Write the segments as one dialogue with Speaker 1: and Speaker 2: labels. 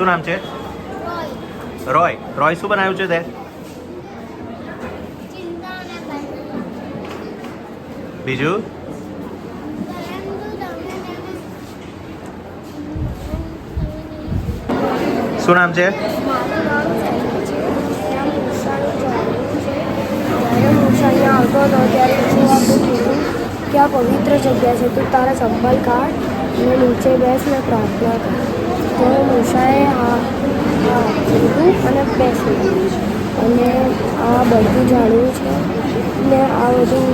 Speaker 1: શું નામ છે? રોય. રોય શું બનાવ્યું છે તે? બીજું? શું નામ છે?
Speaker 2: આવતો હતો ત્યારે ક્યાં પવિત્ર જગ્યા છે તું તારા ચંપલ કાઢ અને નીચે બેસ ને પ્રાર્થના કર. તો મૂસાએ લીધું અને બેસ્યું અને આ બધું જાણ્યું છે ને આ બધું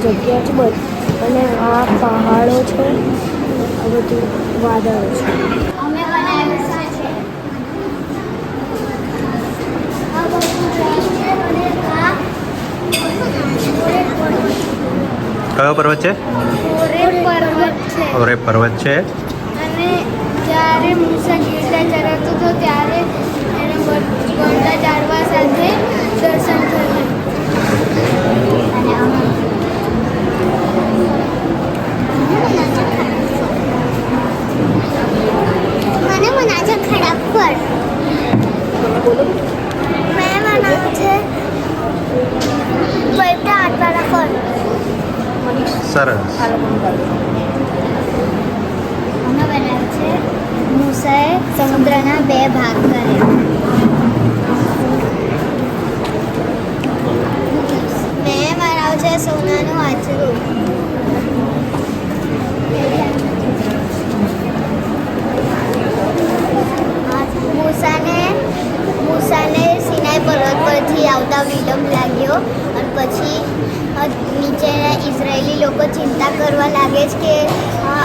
Speaker 2: જગ્યા છે અને આ પહાડો છે, આ બધું વાદળો છે.
Speaker 1: કયો પર્વત છે? ઓરે પર્વત છે.
Speaker 2: અને જ્યારે મૂસા ગીરતા ચરાવતો હતો ત્યારે એને બળતા ઝાડવા સાથે દર્શન કર્યું. મને મનાજો ખરાબ પર મેં બનાવ્યું છે બળતા આટવાના ફળ.
Speaker 1: સરસ.
Speaker 2: અમે બનાવ્યું છે મૂસાએ સમુદ્રના 2 ભાગ કર્યા. મેં બનાવ્યું છે સોનાનું આચરું. મૂસાને સિનાઈ પર્વત પરથી આવતા વિલંબ લાગ્યો અને પછી નીચેના ઇઝરાયેલી લોકો ચિંતા કરવા લાગે છે કે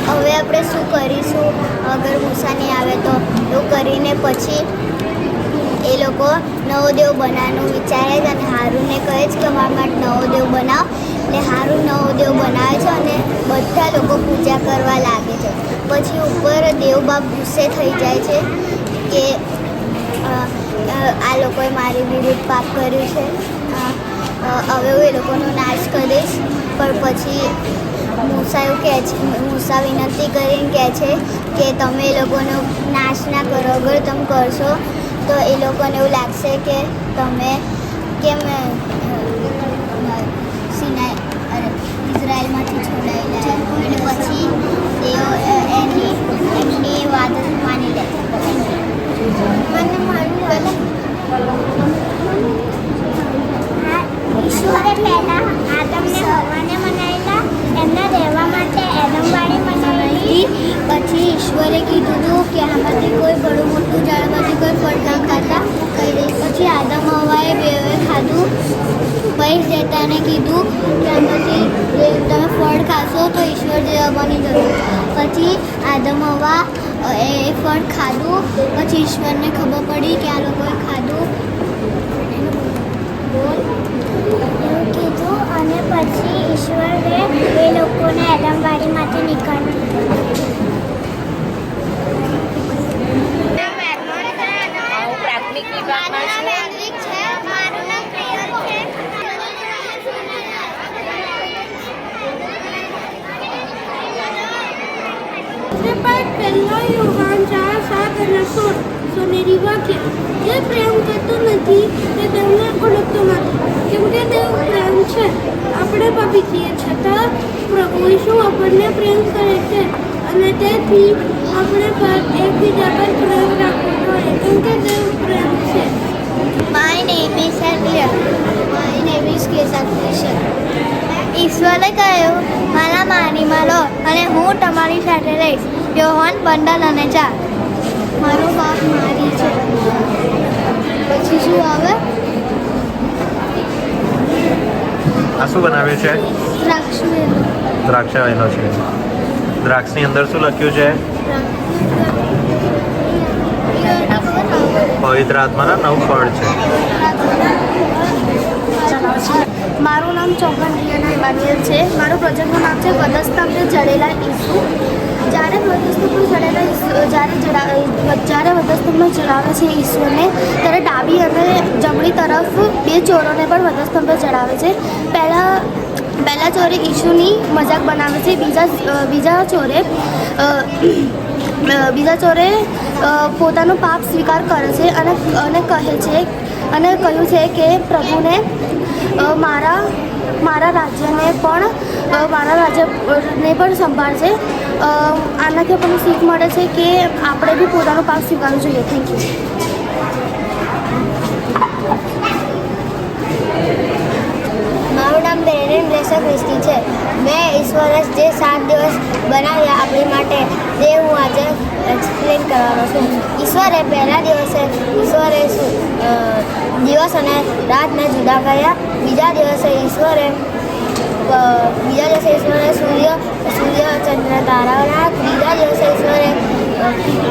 Speaker 2: હવે આપણે શું કરીશું અગર મૂસા નહીં આવે તો. એવું કરીને પછી એ લોકો નવો દેવ બનાવવાનું વિચારે છે અને હારૂનને કહે છે કે મારા માટે નવો દેવ બનાવ. એટલે હારૂન નવો દેવ બનાવે છે અને બધા લોકો પૂજા કરવા લાગે છે. પછી ઉપર દેવ બાપ ગુસ્સે થઈ જાય છે કે આ લોકોએ મારી વિરુદ્ધ પાપ કર્યું છે, હવે હું એ લોકોનો નાશ કરીશ. પણ પછી મૂસા એવું કહે છે, મૂસા વિનંતી કરીને કહે છે કે તમે એ લોકોનો નાશ ના કરો. અગર તમે કરશો તો એ લોકોને એવું લાગશે કે તમે કેમ ઇઝરાયલમાંથી છોડાયેલા. અને પછી તેઓ એમની વાત માની લે. ઈશ્વરે પહેલા આદમને હવાને બનાવેલા, એમના રહેવા માટે એડમવાળી બનાવેલી. પછી ઈશ્વરે કીધું હતું કે આમાંથી કોઈ બડું મોટું ઝાડમાંથી કોઈ ફળ નહીં ખાતા કહી દઈશ. પછી આદમ હવાએ બેવે ખાધું. પછી શેતાને કીધું કે આમાંથી તમે ફળ ખાશો તો ઈશ્વર જેવા બની જશો. પછી આદમ હવા એ ફળ ખાધું. પછી ઈશ્વરને ખબર પડી કે આ લોકોએ ખાધું એવું કીધું. અને પછી ઈશ્વરે એ લોકોને એડમવાડીમાંથી નીકળ્યું.
Speaker 3: પ્રાથમિક વિભાગમાં છું.
Speaker 2: મારું નામ પ્રિયલ છે. પહેલા યુવાન 4:7 અને 16 સોનેરી વાક્ય. જે પ્રેમ કરતો નથી તે તેમને ઓળખતો નથી, કેમ કે તેઓ પ્રેમ છે. આપણે પાપી છીએ છતાં પ્રભુ ઈસુ આપણને પ્રેમ કરે છે અને તેથી આપણે એકબીજા પર પ્રેમ રાખવો જોઈએ, કેમ કે તેઓ પ્રેમ છે. માય નેમ ઇઝ એલિયર. માય નેમ ઇઝ કેસાકૃષ્ણ. ઈશ્વરે કહ્યું, મારા માનીમાં લો અને હું તમારી સાથે રહીશ. યોહાન 15 અને 4. મારો બાપ મારી છે. પછી શું આવે?
Speaker 1: આ શું બનાવ્યું છે? દ્રાક્ષાયનો છે. દ્રાક્ષની અંદર શું લખ્યું છે? પવિત્ર આત્માના 9 ફળ છે.
Speaker 2: મારું નામ ચોગન રિયન ઇમાન્યુએલ છે. મારું પ્રોજેક્ટનું નામ છે વધસ્તંભે જડેલા ઈસુ. જ્યારે વધસ્તંભ જડેલા જ્યારે વધસ્તંભમાં ચડાવે છે ઈશ્વરને, ત્યારે ડાબી અને જમણી તરફ 2 ચોરોને પણ વધસ્તંભે ચડાવે છે. પહેલા ચોરે ઈશુની મજાક બનાવે છે. બીજા ચોરે
Speaker 4: પોતાનો પાપ સ્વીકાર કરે છે અને કહે છે અને કહ્યું છે કે પ્રભુને મારા રાજ્યને પણ સંભાળશે. આનાથી આપણને શીખ મળે છે કે આપણે બી પોતાનું પાપ સ્વીકારવું જોઈએ. Thank you.
Speaker 2: મારું નામ બેરેન રેસા ક્રિસ્ટી છે. મેં ઈશ્વરે જે 7 દિવસ બનાવ્યા આપણી માટે તે હું આજે એક્સપ્લેન કરવાનો છું. ઈશ્વરે પહેલા દિવસે દિવસ અને રાતને જુદા કર્યા. બીજા દિવસે ઈશ્વરે સૂર્ય ચંદ્ર તારા બનાવ્યા. ત્રીજા દિવસે ઈશ્વરે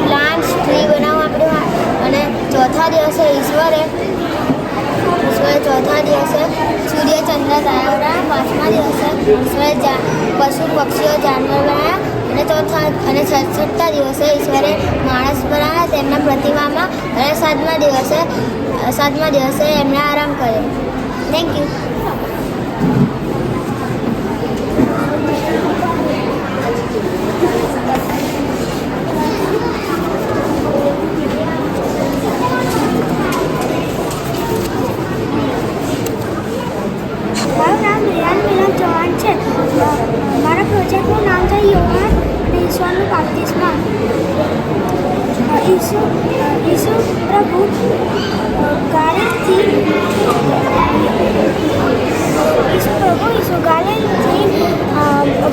Speaker 2: પ્લાન્ટ ટ્રી બનાવવા આપ્યું. અને ચોથા દિવસે ઈશ્વરે સૂર્ય ચંદ્ર તારા બનાવ્યા. પાંચમા દિવસે ઈશ્વરે પશુ પક્ષીઓ જાનવર બનાવ્યા. અને છઠ્ઠા દિવસે ઈશ્વરે માણસ બનાવ્યા તેમના પ્રતિમામાં. અને સાતમા દિવસે એમણે આરામ કર્યો. Thank you.
Speaker 4: મારું નામ રિયાન મિલન ચૌહાણ છે. મારા પ્રોજેક્ટનું નામ છે યોહાન ઈશ્વરનું બાપ્તિસ્મા. ઈસુ પ્રભુ ગાલિલથી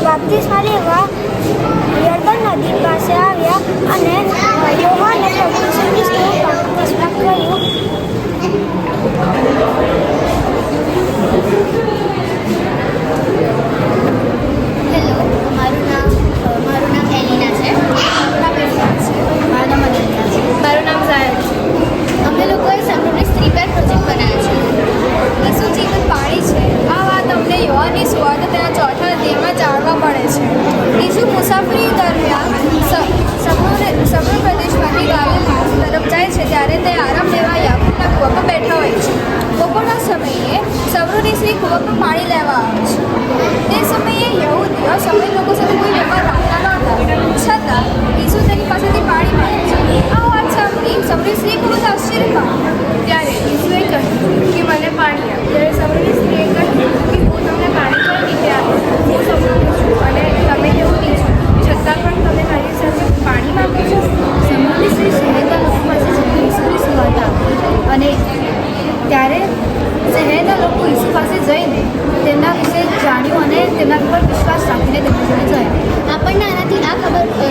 Speaker 4: બાપ્તિસ્મા લેવા યર્દન નદી પાસે આવ્યા અને યોહાને પ્રભુ ઈસુ ખ્રિસ્તનું બાપ્તિસ્મા કર્યું.
Speaker 2: હેલો, મારું નામ એલિના છે. મારું નામ અનન્યા છે.
Speaker 3: મારું નામ ઝાયર છે.
Speaker 2: અમે લોકોએ સમૃદ્ધિ સ્ત્રી પર પ્રોજેક્ટ બનાવ્યો છે.
Speaker 3: ઈસુ જીવન પાણી છે. આ વાત અમને યોહાનની સુવાર્તા તેના ચોથા અધ્યાયમાં જાણવા મળે છે. ઈસુ મુસાફરી દરમિયાન સમૃદ્ધ પ્રદેશમાંથી ગાલિલ તરફ જાય છે ત્યારે તે આરામ લેવા યાકૂબના કૂવામાં બેઠા હોય છે. બપોરના સમયે સમૃદ્ધિ સ્ત્રી કૂવામાં પાણી લેવા આવે છે. તે સમયે યહૂદીઓ સમય લોકો સાથે કોઈ વ્યવહાર રાખતા નહોતા. છતાં ઈસુ તેની પાસેથી પાણી માંગે છે. આ વાત સાંભળી સમૃદ્ધિ સ્ત્રી ખૂબ જ આશ્ચર્ય પામી. ત્યારે ઈસુએ કહ્યું કે મને પાણી આપ. ત્યારે સમૃદ્ધિ સ્ત્રીએ કહ્યું કે હું તમને પાણી કઈ રીતે આપું? હું સમૃદ્ધ છું અને તમે યહૂદી છો, છતાં પણ તમે મારી સાથે પાણી માંગો છો. સમૃદ્ધિ સ્ત્રી શહેરના લોકો પાસે જઈને ઈસુની સુવાર્તા આપી. અને ત્યારે શહેરના લોકો ઈસુ પાસે જઈને તેમના વિશે જાણ્યું અને તેમના પર વિશ્વાસ રાખીને તેમની જોડે ગયા.
Speaker 2: આપણને આનાથી આ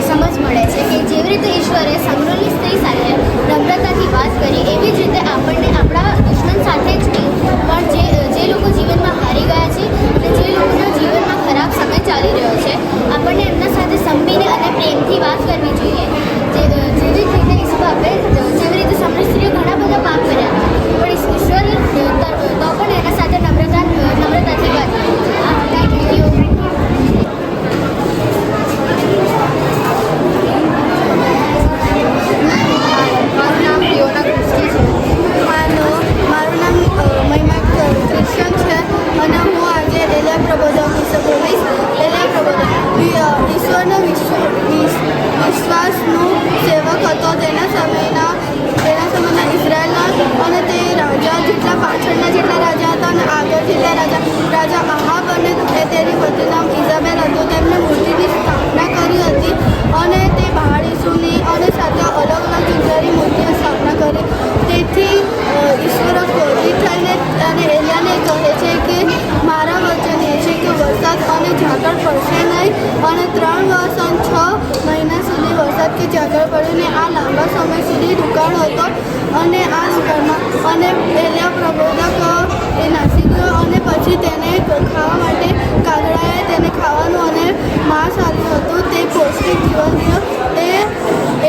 Speaker 2: સમજ મળે છે કે જેવી રીતે ઈશ્વરે સમૃદ્ધિ સ્ત્રી સાથે નમ્રતાથી વાત કરી એવી જ રીતે આપણને આપણા દુશ્મન સાથે જ નહીં પણ જે લોકો જીવનમાં હારી ગયા છે અને જે લોકોના જીવનમાં ખરાબ સમય ચાલી રહ્યો છે આપણને એમના સાથે સંપીને અને પ્રેમથી વાત કરવી જોઈએ. જેવી રીતે ઈસુ બાપે જેવી રીતે સમૃદ્ધિ સ્ત્રીએ ઘણા બધા પાપ કર્યા પણ ઈશ્વરે તો પણ એના સાથે નમ્રતાથી વાત કરી. Thank you.
Speaker 3: મારું નામ લિયોના ક્રિસ્ટી છે.
Speaker 4: મારું નામ મહિમા ક્રિશ્ચન છે અને હું આજે એલિયા પ્રબોધક વિશે બોલીશ. એલિયા પ્રબોધક ઈશ્વરનો વિશ્વાસનો સેવક હતો. તેના સમયના ઇઝરાયલના અને તે રાજા જેટલા પાછળના જેટલા રાજા હતા અને આગળ જેટલા રાજા આહાબ અને તેની પત્ની નામ ઇઝાબેલ હતો. તેમણે મૂર્તિની સ્થાપના કરી હતી અને તે બાળ ઈસુની અને સાથે અલગ અલગ જગ્યાની મૂર્તિની સ્થાપના કરી. તેથી ઈશ્વર ક્રોધિત થઈને અને એલિયાને કહે છે કે મારા વચન એ છે કે વરસાદ અને ઝાકળ પડશે નહીં. અને 3 વર્ષ અને 6 મહિના સુધી વરસાદ કે ઝાકળ પડ્યું ને આ લાંબા સમય સુધી દુકાળ હતો. અને આ દુકાળમાં અને એલિયા પ્રબોધક એ નાસી ગયો અને પછી તેને ખાવા માટે કાગડાએ તેને ખાવાનું અને માંસ આપ્યું હતું. તે પૌષ્ટિક જીવન થયો. તે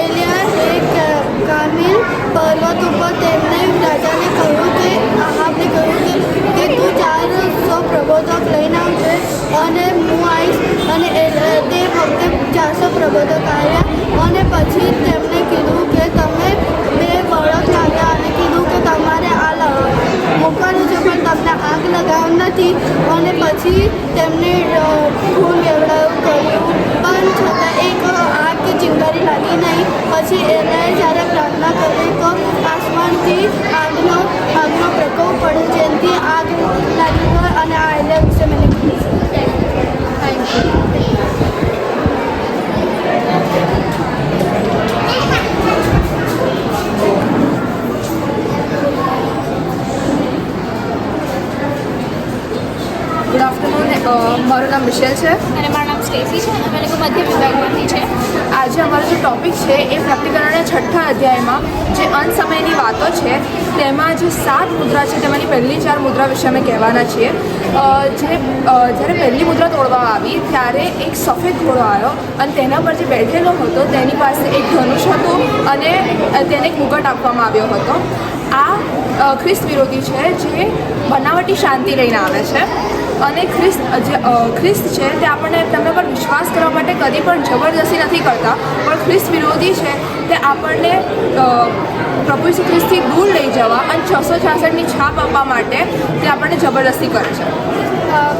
Speaker 4: એલિયા એક કામિલ પર્વત ઉપર તેમને રાજાને કહ્યું કે આહાબને કહ્યું કે તું 400 પ્રબોધક લઈને આવજે અને હું આવીશ. અને તે વખતે 400 પ્રબોધક આવ્યા અને પછી તેમણે કીધું કે તમે 2 બળદ લાવ્યા અને કીધું કે તમારે આ મોકલ્યું છે પણ તમને આગ લગાવ્યું નથી. અને પછી તેમને ફૂલ વેવડાવું કર્યું પણ છતાં એક આગ કે ચિંગારી લાગી નહીં. પછી એને જ્યારે પ્રાર્થના કરી તો આસમાનથી આગનો પ્રકોપ પડે, જેનાથી આગ લાગી હોય. અને આ એલિયા વિશે મને કીધું.
Speaker 3: Thank you. Good afternoon. મારું નામ મિશેલ છે
Speaker 5: અને મારું નામ સ્ટેસી છે. અમે લોકો મધ્ય વિભાગમાંથી છે.
Speaker 3: આજે અમારો જે ટૉપિક છે એ પ્રકટીકરણના 6થા અધ્યાયમાં જે અંત સમયની વાતો છે તેમાં જે 7 મુદ્રા છે તેમાંની પહેલી 4 મુદ્રા વિશે અમે કહેવાના છીએ. જ્યારે પહેલી મુદ્રા તોડવામાં આવી ત્યારે એક સફેદ ઘોડો આવ્યો અને તેના પર જે બેઠેલો હતો તેની પાસે એક ધનુષ હતું અને તેને એક મુગટ આપવામાં આવ્યો હતો. આ ખ્રિસ્ત વિરોધી છે જે બનાવટી શાંતિ લઈને આવે છે અને ખ્રિસ્ત છે તે આપણને તેમના પર વિશ્વાસ કરવા માટે કદી પણ જબરદસ્તી નથી કરતા, પણ ખ્રિસ્ત વિરોધી છે તે આપણને પ્રભુ ઈસુ ખ્રિસ્તથી દૂર લઈ જવા અને 666ની છાપ આપવા માટે તે આપણને જબરદસ્તી કરે છે.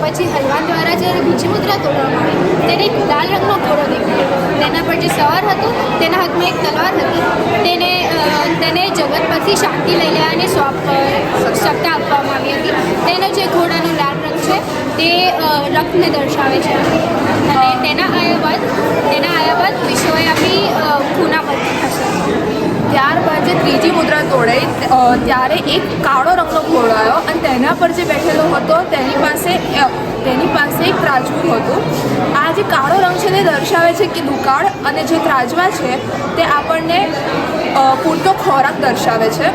Speaker 5: પછી હલવાન દ્વારા જ્યારે બીજી મુદ્રા તોડવામાં આવી ત્યારે એક લાલ રંગનો ઘોડો દેખાયો. તેના પર જે સવાર હતું તેના હાથમાં એક તલવાર હતી. તેને જગત પરથી શાંતિ લઈ લેવાની સત્તા આપવામાં આવી હતી. તેનો જે ઘોડાનો લાલ રંગ છે તે રક્તને દર્શાવે છે અને તેના આવ્યા બાદ વિશ્વવ્યાપી ખૂનાપતિ થશે.
Speaker 3: ત્યારબાદ જે ત્રીજી મુદ્રા તોડાઈ ત્યારે એક કાળો રંગનો ઘોડો આવ્યો અને તેના પર જે બેઠેલો હતો તેની પાસે એક ત્રાજવું હતું. આ જે કાળો રંગ છે તે દર્શાવે છે કે દુકાળ, અને જે ત્રાજવા છે તે આપણને પૂરતો ખોરાક દર્શાવે છે.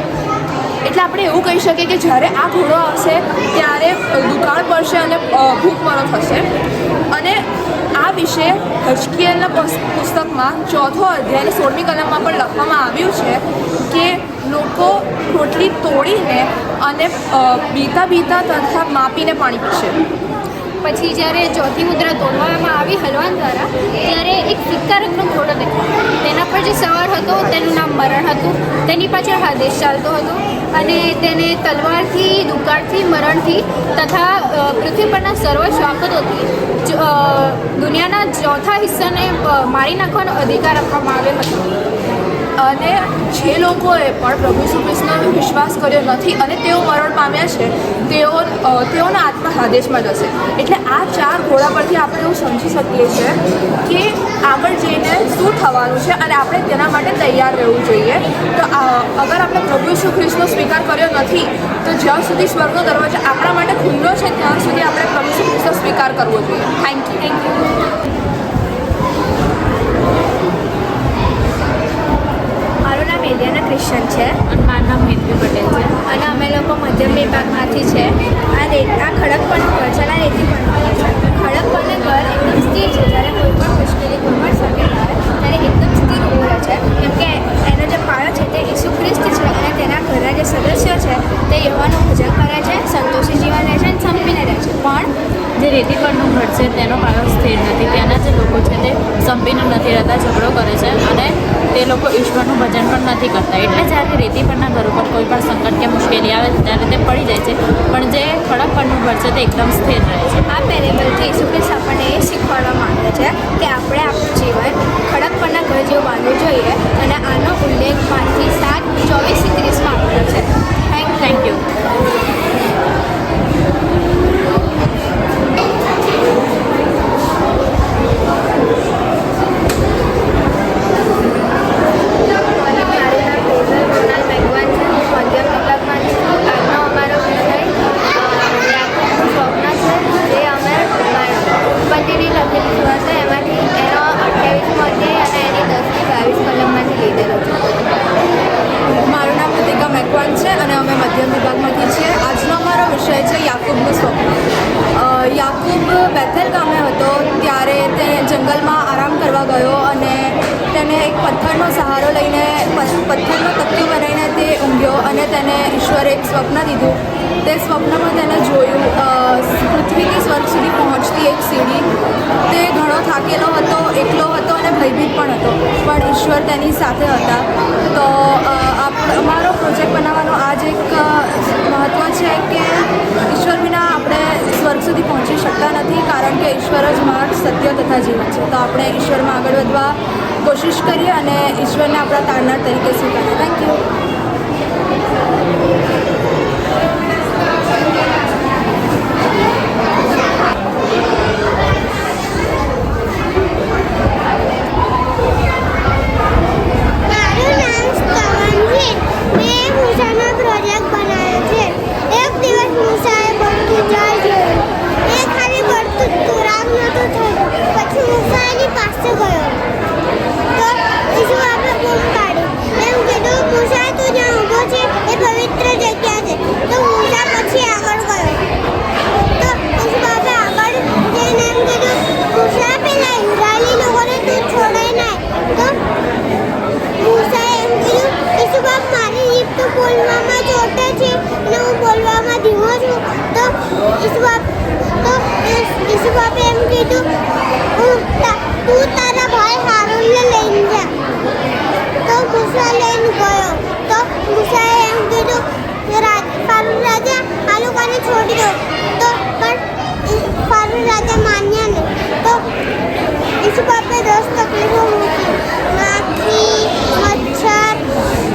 Speaker 3: એટલે આપણે એવું કહી શકીએ કે જ્યારે આ ઘોડો આવશે ત્યારે દુકાળ પડશે અને ભૂખમરો થશે. અને આ વિશે હજકીએલના પુસ્તકમાં 4થો અધ્યાય 16મી કલમમાં પણ લખવામાં આવ્યું છે કે લોકો રોટલી તોડીને અને બીતા તથા માપીને પાણી પીશે.
Speaker 5: પછી જ્યારે ચોથી મુદ્રા તોડવામાં આવી હલવાન દ્વારા ત્યારે એક ફિક્કા રંગનો ઘોડો દેખાયો. તેના પર જે સવાર હતો તેનું નામ મરણ હતું. તેની પાછળ આદેશ ચાલતો હતો અને તેને તલવારથી, દુકાળથી, મરણથી તથા પૃથ્વી પરના સર્વ શ્વાપતોથી દુનિયાના ચોથા હિસ્સાને મારી નાખવાનો અધિકાર આપવામાં આવ્યો હતો.
Speaker 3: અને જે લોકોએ પણ પ્રભુ ઈસુ ખ્રિસ્તનો વિશ્વાસ કર્યો નથી અને તેઓ મરણ પામ્યા છે તેઓના આત્મા હાદેશમાં જશે. એટલે આ 4 ઘોડા પરથી આપણે એવું સમજી શકીએ છીએ કે આગળ જઈને શું થવાનું છે અને આપણે તેના માટે તૈયાર રહેવું જોઈએ. તો અગર આપણે પ્રભુ ઈસુ ખ્રિસ્તનો સ્વીકાર કર્યો નથી તો જ્યાં સુધી સ્વર્ગનો દરવાજો આપણા માટે ખુલ્લો છે ત્યાં સુધી આપણે પ્રભુ ઈસુ ખ્રિસ્તનો સ્વીકાર કરવો જોઈએ. Thank you.
Speaker 5: મારું નામ એલિયાના ક્રિશ્ચન છે અને મારું નામ હેતવી પટેલ છે અને અમે લોકો મધ્યમ વિભાગમાંથી છે. આ ખડકપણ વરસાદના રેતી પણ છે. ખડકપણને ઘર એકદમ સ્થિર છે. જ્યારે કોઈ પણ મુશ્કેલી, કોઈ પણ સંકટ આવે ત્યારે એકદમ સ્થિર ઊભું રહે છે, કેમ કે એનો જે પાયો છે તે ઈસુ ખ્રિસ્ત છે અને તેના ઘરના જે સદસ્યો છે તે યહોવાનું ભજન કરે છે, સંતોષી જીવન રહે છે અને સંપીને રહે છે. પણ
Speaker 6: જે રેતી પરનું ઘર છે તેનો પાયો સ્થિર નથી. ત્યાંના જે લોકો છે તે સંપીને નથી રહેતા, ઝઘડો કરે છે અને તે લોકો ઈશ્વરનું ભજન પણ નથી કરતા. એટલે જ્યારે રેતી પરના ઘર ઉપર કોઈ પણ સંકટ કે મુશ્કેલી આવે છે ત્યારે તે પડી જાય છે, પણ જે ખડક પરનું ઘર છે તે એકદમ સ્થિર રહે છે.
Speaker 5: આ પેરેબલથી ઈસુ ખ્રિસ્ત આપણને એ શીખવાડવા માંગે છે કે આપણે આપણું જીવન ખડક પરના ઘર જેવું બાંધવું જોઈએ અને આનો ઉલ્લેખ માંથી 7:24-30માં આપ્યો છે.
Speaker 6: Thank you.
Speaker 3: યાકૂબ બેથેલ ગામે હતો ત્યારે તે જંગલમાં આરામ કરવા ગયો અને તેને એક પથ્થરનો સહારો લઈને પથ્થરનો તકિયો બનાવીને તે ઊંઘ્યો અને તેને ઈશ્વરે એક સ્વપ્ન દીધું. તે સ્વપ્નમાં તેને જોયું પૃથ્વીથી સ્વર્ગ સુધી પહોંચતી એક સીડી. તે ઘણો થાકેલો હતો, એકલો હતો અને ભયભીત પણ હતો, પણ ઈશ્વર તેની સાથે હતા. તો અમારો પ્રોજેક્ટ બનાવવાનો આ જ એક મહત્ત્વ છે કે ઈશ્વર વિના આપણે સ્વર્ગ સુધી પહોંચી શકતા નથી, કારણ કે ઈશ્વર જ માર્ગ, સત્ય ચોથા જીવન છે. તો આપણે ઈશ્વરમાં આગળ વધવા કોશિશ કરીએ અને ઈશ્વરને આપણા તારનાર તરીકે સ્વીકારીએ. Thank you.
Speaker 2: મારું નામ સ્તવન છે. મેં મૂસાનો પ્રોજેક્ટ બનાવ્યો છે. એક દિવસ મૂસાએ બળતું જળ જોયું. એ ખાલી બળતું ખોરાક નહોતું થયું. પછી મૂસા એની પાસે ગયો તો ઈસુ આપે બૂમ પાડી. એમ કીધું, મૂસા તું જ્યાં ઊભો છે એ પવિત્ર જગ્યા છે. તો મૂસા પછી આગળ ગયો તો ઈસુ આપે આગળ જઈને એમ કીધું, મૂસા પેલા ઇઝરાયલી લોકોને તું છોડાય નહીં. તો મૂસાએ એમ કીધું, ઈસુ બાપ મારી જીભ તો બોલવામાં ચોટે છે અને હું બોલવામાં ધીમો છું. તો ઈસુ બાપે એમ કીધું, તું તારા ભાઈ હારૂનને લઈને જા. તો મૂસા લઈને ગયો તો મૂસાએ એમ કીધું, ફારૂન રાજા આ લોકોને છોડી દો. તો પણ ફારૂન રાજા માન્યા નહીં. તો ઈસુ બાપે 10 તકલીફો મૂકી. માખી, મચ્છર,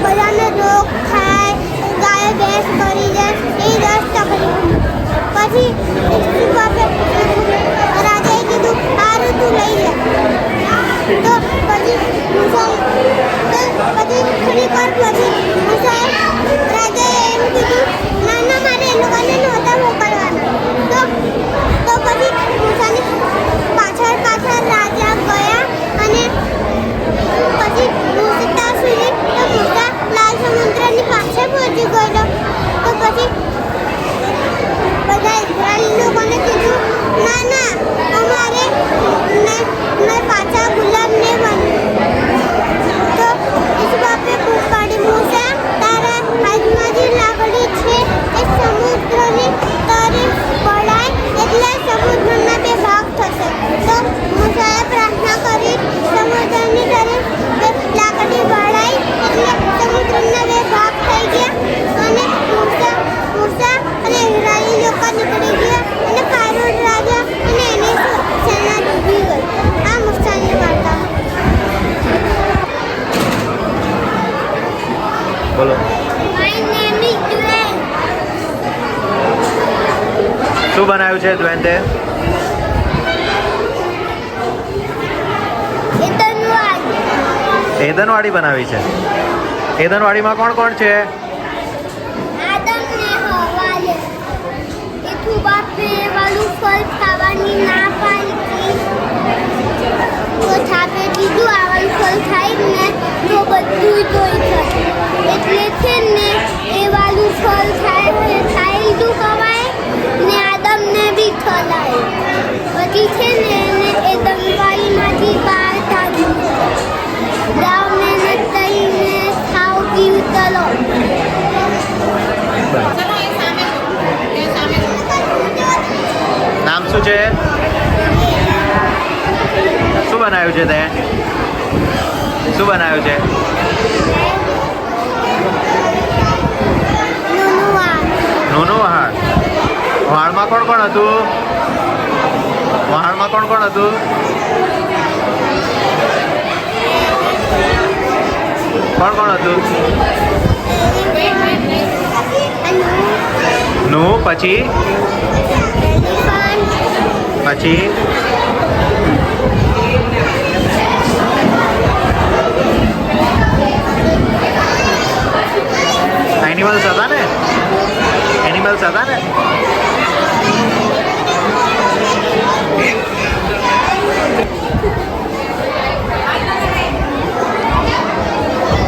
Speaker 2: બધાને રોગ થાય, ગાય ભેંસ કરી જાય, એ 10 તકલીફો. પછી ઈસુ બાપે રાજાએ કીધું, સારું તું લઈ લે. તો પછી થોડીક વાર પછી રાજાએ એમ કીધું, ના મારે એ લોકોને નહોતા મોકલવાના. તો પછી મૂસાની પાછળ રાજા ગયા અને પછી મૂસા સુધી તો મૂસા લાલ સમુદ્રની પાસે પહોંચી ગયો. તો પછી બધા ઇઝરાયલી લોકોને કીધું, ના અમારે પાછા ગુલામ નહીં બનવું. તો ઈસુ બાપે બૂમ પાડી, મૂસા તારા હાથમાં જે લાકડી છે એ સમુદ્રની તરફ પડાય એટલે સમુદ્રના 2 ભાગ થશે. તો મૂસાએ પ્રાર્થના કરી, સમુદ્રની તરફ લાકડી વળાઈ એટલે સમુદ્રના 2 ભાગ થઈ ગયા અને મૂસા અને ઇઝરાયલી લોકો નીકળી ગયા અને ફારૂન રાજા અને એની સેના ડૂબી ગઈ. આ મૂસાની વાર્તા.
Speaker 1: બોલો.
Speaker 2: My name is Dwayne.
Speaker 1: શું બનાવ્યું છે દ્વેન્તે? એદનવાડી બનાવી છે. એદનવાડીમાં કોણ કોણ છે?
Speaker 2: આદમ ને હવાએ ઈસુ બાપે વાલું ફળ ખાવાની ના પાડી. તો થાપે કીધું, આ વાલું ફળ ખાઈ ને તો બધું જોઈ શકે. એટલે છે ને એ વાલું ફળ ખાઈ લીધું ખવાય ને આદમને બી ખલાય. પછી છે ને એને એદનવાડીમાંથી બહાર કાઢ્યું. ગાવ મહેનત કરીને ખાવ પીવું ચલો.
Speaker 1: નામ શું છે? શું બનાવ્યું છે તે? શું બનાવ્યું છે? નૂનું વહાણ. વહાણમાં કોણ કોણ હતું? વહાણમાં કોણ કોણ હતું? કોણ હતું? નું પછી એનિમલ્સ હતા ને?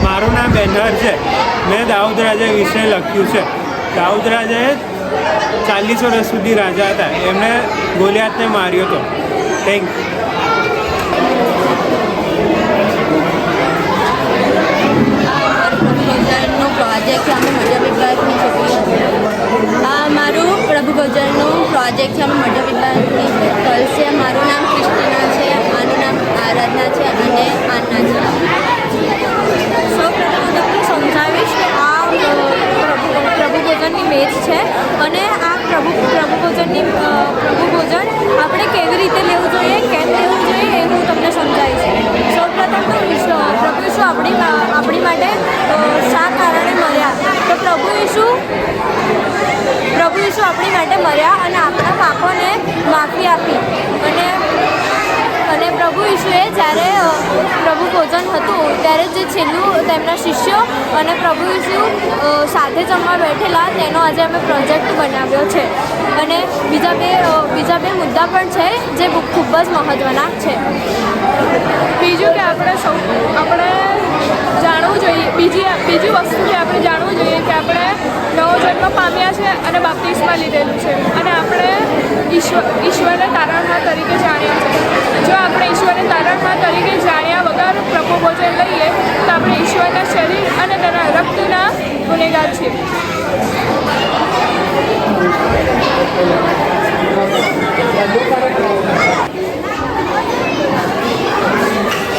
Speaker 7: મારું નામ બેનર છે. મેં દાઉદ રાજા વિશે લખ્યું છે. દાઉદ રાજાએ 40 વર્ષ સુધી રાજા હતા. એમણે ગોલિયાતને માર્યો હતો. થેન્ક
Speaker 5: પ્રોજેક્ટ છે અમે મધ્ય વિભાગની છોકરીઓ. આ મારું પ્રભુ ભજનનું પ્રોજેક્ટ છે અમે મધ્ય વિભાગની ગર્લ્સ છે. મારું નામ ક્રિસ્ટીના છે, આનું નામ આરાધના છે અને આના છે. સૌપ્રથમ હું તમને સમજાવીશ કે આ પ્રભુ ભોજનની મેચ છે અને આ પ્રભુ ભોજન આપણે કેવી રીતે લેવું જોઈએ, કેમ લેવું જોઈએ
Speaker 3: પ્રભુ ઈસુ આપણી માટે શા કારણે મર્યા? તો પ્રભુ ઈસુ આપણી માટે મર્યા અને આપણા પાપોને માફી આપી. અને પ્રભુ ઈસુએ જ્યારે પ્રભુ ભોજન હતું ત્યારે જે છેલ્લું તેમના શિષ્યો અને પ્રભુ ઈસુ સાથે જમવા બેઠેલા તેનો આજે અમે પ્રોજેક્ટ બનાવ્યો છે. અને બીજા બે મુદ્દા પણ છે જે ખૂબ જ મહત્ત્વના છે.
Speaker 8: બીજું કે આપણે જાણવું જોઈએ, બીજી વસ્તુ કે આપણે જાણવું જોઈએ કે આપણે નવો જન્મ પામ્યા છે અને બાપ્તિસ્મા લીધેલું છે અને આપણે ઈશ્વરને તારણહાર તરીકે જાણ્યા છે. જો આપણે ઈશ્વરને તારણહાર તરીકે જાણ્યા વગર પ્રભુ ભોજન લઈએ તો આપણે ઈશ્વરના શરીર અને તેના રક્તના ગુનેગાર છીએ.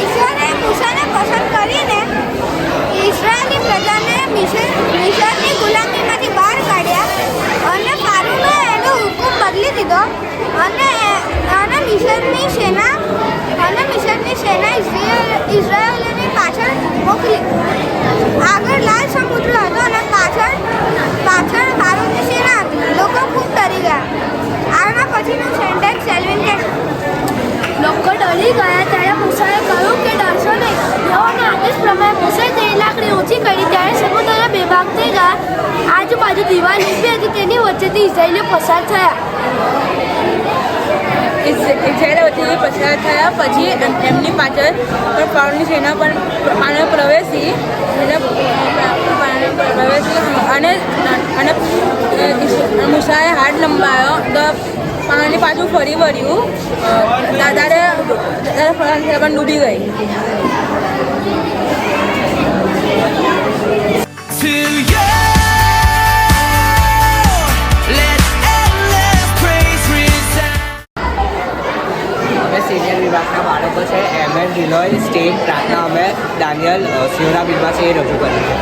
Speaker 4: ઈશ્વરે મૂસાને પસંદ કરીને ઇઝરાયલી પ્રજાને મિસરની ગુલામીમાંથી બહાર કાઢ્યા અને ફારૂને એનો હુકમ બદલી દીધો અને મિસરની સેના ઇઝરાયલીની પાછળ મોકલી. આગળ લાલ સમુદ્ર હતો અને પાછળ ફારૂની સેના હતી. લોકો ખૂબ ડરી ગયા. આના પછીનું સેન્ટેન્સ સેલ્વિન કે
Speaker 3: લોકો ડરી ગયા ત્યારે મૂસાએ કહ્યું કે ડરશો નહીં. તેઓના આદેશ પ્રમાણે મૂસાએ તે લાકડી ઓછી કરી ત્યારે સમુદ્રના બે ભાગ થઈ ગયા. આજુબાજુ દિવાલ ઊભી હતી તેની વચ્ચેથી ઇઝરાયેલીઓ પસાર થયા.
Speaker 6: ઇઝરાયેલ પસાર થયા પછી એમની પાછળ પણ ફારૂની સેના પણ પાણી પ્રવેશી અને મૂસાએ હાથ લંબાયો તો પાણી પાછું ફરી વળ્યું ત્યારે ફારૂની સેના પણ ડૂબી ગઈ.
Speaker 9: સિનિયર વિભાગના બાળકો છે એમએન ડિલોય સ્ટેટ પ્રાર્થના અમે દાનિયલ સિયોના બિલમાં છે એ રજૂ કરી છે.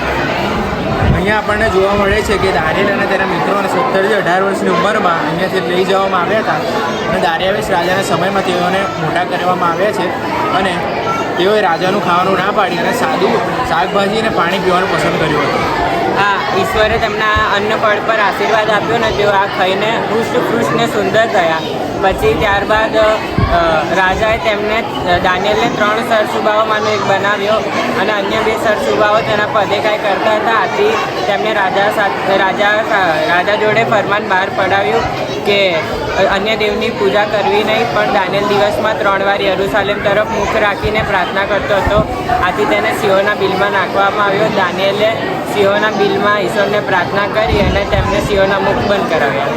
Speaker 1: અહીંયા આપણને જોવા મળે છે કે દાનિયેલ અને તેના મિત્રોને 17-18 વર્ષની ઉંમરમાં અહીંયાથી લઈ જવામાં આવ્યા હતા અને દારિયાવેશ રાજાના સમયમાં તેઓને મોટા કરવામાં આવ્યા છે અને તેઓએ રાજાનું ખાવાનું ના પાડી અને સાદું શાકભાજી અને પાણી પીવાનું પસંદ કર્યું હતું.
Speaker 9: હા, ઈશ્વરે તેમના અન્ન ફળ પર આશીર્વાદ આપ્યો ને તેઓ આ ખાઈને હૃષ્ટ ને સુંદર થયા. પછી ત્યારબાદ રાજાએ તેમને દાનિયેલને 3 સરસુબાઓમાંનો એક બનાવ્યો અને અન્ય 2 સરસુબાઓ તેના પદે કાંઈ કરતા હતા. આથી તેમને રાજા જોડે ફરમાન બહાર પડાવ્યું કે અન્ય દેવની પૂજા કરવી નહીં, પણ દાનિયેલ દિવસમાં 3 વાર યરુસાલેમ તરફ મુખ રાખીને પ્રાર્થના કરતો હતો. આથી તેને સિંહોના બિલમાં નાખવામાં આવ્યો. દાનિયેલે સિંહોના બિલમાં ઈશ્વરને પ્રાર્થના કરી અને તેમને સિંહોના મુખ બંધ કરાવ્યા.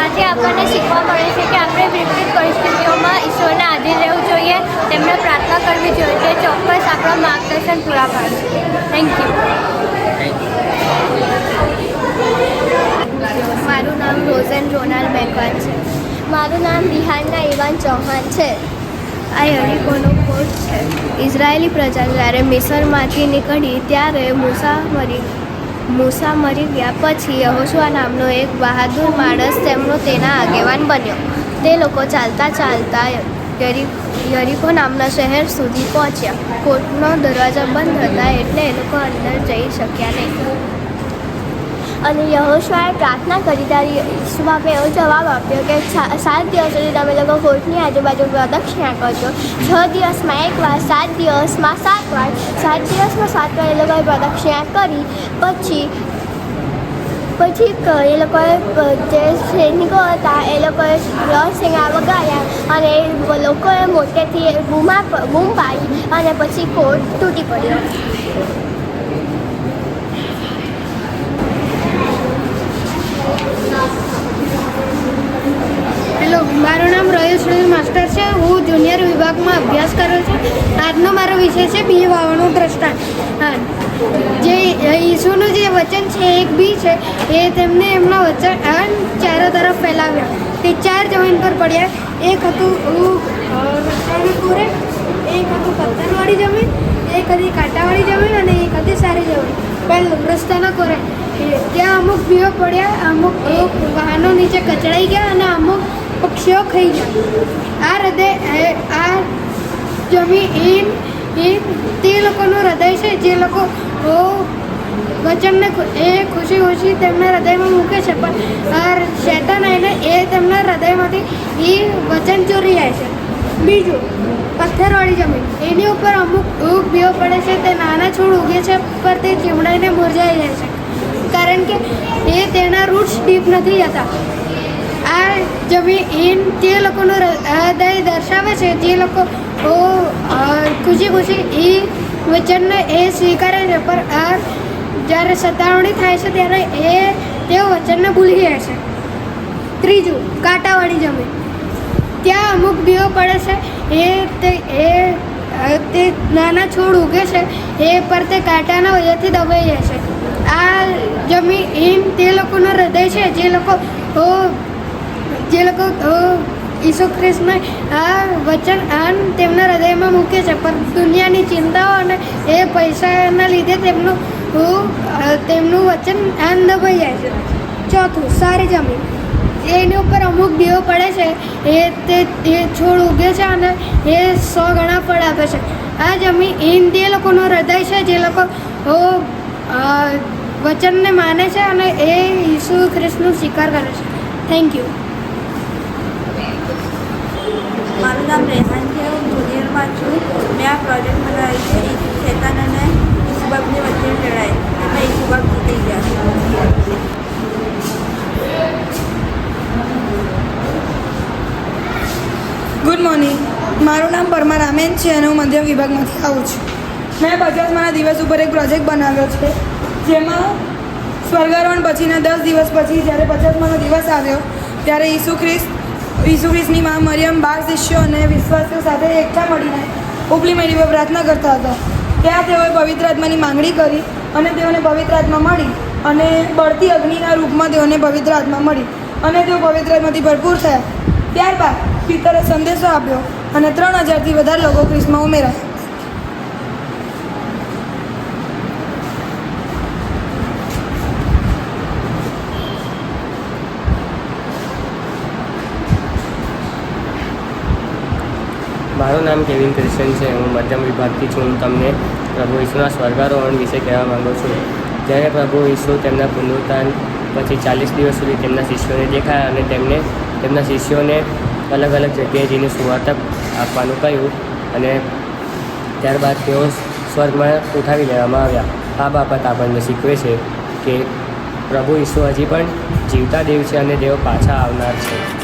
Speaker 3: આજે આપણને શીખવા મળે છે કે આપણે વિપરીત પરિસ્થિતિઓમાં ઈશ્વરને આધીન રહેવું જોઈએ, તેમને પ્રાર્થના કરવી જોઈએ. તે ચોક્કસ આપણો માર્ગદર્શન પૂરા પાડશે. Thank you.
Speaker 2: મારું નામ રોઝન રોનાલ મેકવાન છે. મારું નામ બિહારના ઇવાન ચૌહાણ છે. આ યરીકોનો કોટ છે. ઇઝરાયેલી પ્રજા જ્યારે મિસરમાંથી નીકળી ત્યારે મૂસા મરી ગયા પછી યહોશુઆ નામનો એક બહાદુર માણસ તેના આગેવાન બન્યો. તે લોકો ચાલતા યરીકો નામના શહેર સુધી પહોંચ્યા. કોટનો દરવાજા બંધ હતા એટલે એ લોકો અંદર જઈ શક્યા નહીં. અને યહોશુઆએ પ્રાર્થના કરી ત્યારે યહોશુઆએ એવો જવાબ આપ્યો કે 7 દિવસ સુધી તમે લોકો કોટની આજુબાજુ પ્રદક્ષિણા કરજો. 6 દિવસમાં 1 વાર, 7 દિવસમાં 7 વાર. 7 દિવસમાં 7 વાર એ લોકોએ પ્રદક્ષિણા કરી. પછી એ લોકોએ જે સૈનિકો હતા એ લોકોએ રણશિંગા વગાડ્યા અને એ લોકોએ મોટેથી બૂમ પાડી અને પછી કોટ તૂટી પડ્યો.
Speaker 4: હેલો, મારું નામ રયલ સુરેશ માસ્ટર છે. હું જુનિયર વિભાગમાં અભ્યાસ કરું છું. આજનો મારો વિષય છે બી વાવવાનું દ્રષ્ટાંત. જે ઈસુનું જે વચન છે એક બી છે એ તેમને એમના વચન ચારો તરફ ફેલાવ્યા. તે 4 જમીન પર પડ્યા. એક હતું રસ્તાના કોરે, એક હતું પથ્થરવાળી જમીન, એક હતી કાંટાવાળી જમીન અને એક હતી સારી જમીન. પહેલું રસ્તાના કોરે, ત્યાં અમુક બીઓ પડ્યા, અમુક વાહનો નીચે કચડાઈ ગયા અને અમુક પક્ષીઓ ખાઈ ગયા. આ જમીન
Speaker 3: એ તે લોકોનું હૃદય છે જે લોકો વચનને એ ખુશી તેમના હૃદયમાં મૂકે છે, પણ શેતાન આવીને એ તેમના હૃદયમાંથી એ વચન ચોરી જાય છે. બીજું, પથ્થરવાળી જમીન, એની ઉપર અમુક બીઓ પડે છે, તે નાના છોડ ઉગે છે પર તે ચીમડાઈને મુરઝાઈ જાય છે, કારણ કે એ તેના રૂટ્સ ડીપ નથી જતા. આ જમીન તે લોકોનું હૃદય દર્શાવે છે જે લોકો ખુશી એ વચનને એ સ્વીકારે છે, પણ જ્યારે સતાવણી થાય છે ત્યારે તેઓ વચનને ભૂલી જાય છે. ત્રીજું, કાંટાવાળી જમીન, ત્યાં અમુક બીઓ પડે છે, તે નાના છોડ ઉગે છે, એ પર તે કાંટાના વજનથી દબાઈ જાય છે. આ જમીન તે લોકોનું હૃદય છે જે લોકો ઈસુ ખ્રિસ્તને આ વચન તેમના હૃદયમાં મૂકે છે, પણ દુનિયાની ચિંતાઓ અને એ પૈસાના લીધે તેમનું વચન દબાઈ જાય છે. ચોથું, સારી જમીન, એની ઉપર અમુક બીઓ પડે છે, એ છોડ ઉગે છે અને એ 100 ગણા ફળ આપે છે. આ જમીન તે લોકોનું હૃદય છે જે લોકો વચનને માને છે અને એ ઈસુ ખ્રિસ્તનો સ્વીકાર કરે છે. Thank you.
Speaker 4: મારું નામ રેહાન છે, હું જુનિયરમાં છું. મેં આ પ્રોજેક્ટ બનાવ્યો છે શેતાન અને ઈસુબાબની વચ્ચેની લડાઈ. એમાં ઈસુબાબ જીતી ગયા.
Speaker 10: Good morning. મારું નામ પરમાર આમેન છે અને હું મધ્યમ વિભાગમાંથી આવું છું. મેં બજાજમાંના દિવસ ઉપર એક પ્રોજેક્ટ બનાવ્યો છે, જેમાં સ્વર્ગારોહણ પછીના 10 દિવસ પછી જ્યારે બજાજમાંનો દિવસ આવ્યો ત્યારે ઈસુ ખ્રિસ્તની મા મરિયમ 12 શિષ્યો અને વિશ્વાસીઓ સાથે એકઠા મળીને ઉપલી મહેલી પર પ્રાર્થના કરતા હતા. ત્યાં તેઓએ પવિત્ર આત્માની માંગણી કરી અને તેઓને પવિત્ર આત્મા મળી, અને બળતી અગ્નિના રૂપમાં તેઓને પવિત્ર આત્મા મળી અને તેઓ પવિત્ર આત્માથી ભરપૂર થયા. ત્યારબાદ પિતરે સંદેશો આપ્યો અને 3000થી વધારે લોકો ખ્રિસ્તમાં ઉમેરાયા.
Speaker 9: મારું નામ કેવિન ક્રિશ્ચન છે. હું મધ્યમ વિભાગથી છું. હું તમને પ્રભુ ઈસુના સ્વર્ગારોહણ વિશે કહેવા માગું છું. જ્યારે પ્રભુ ઈસુ તેમના પુનરુત્થાન પછી 40 દિવસ સુધી તેમના શિષ્યોને દેખાયા અને તેમને તેમના શિષ્યોને અલગ અલગ જગ્યાએ જઈને સુવાર્તા આપવાનું કહ્યું, અને ત્યારબાદ તેઓ સ્વર્ગમાં ઉઠાવી લેવામાં આવ્યા. આ બાબત આપણને શીખવે છે કે પ્રભુ ઈસુ હજી પણ જીવતા દેવ છે અને તેઓ પાછા આવનાર છે.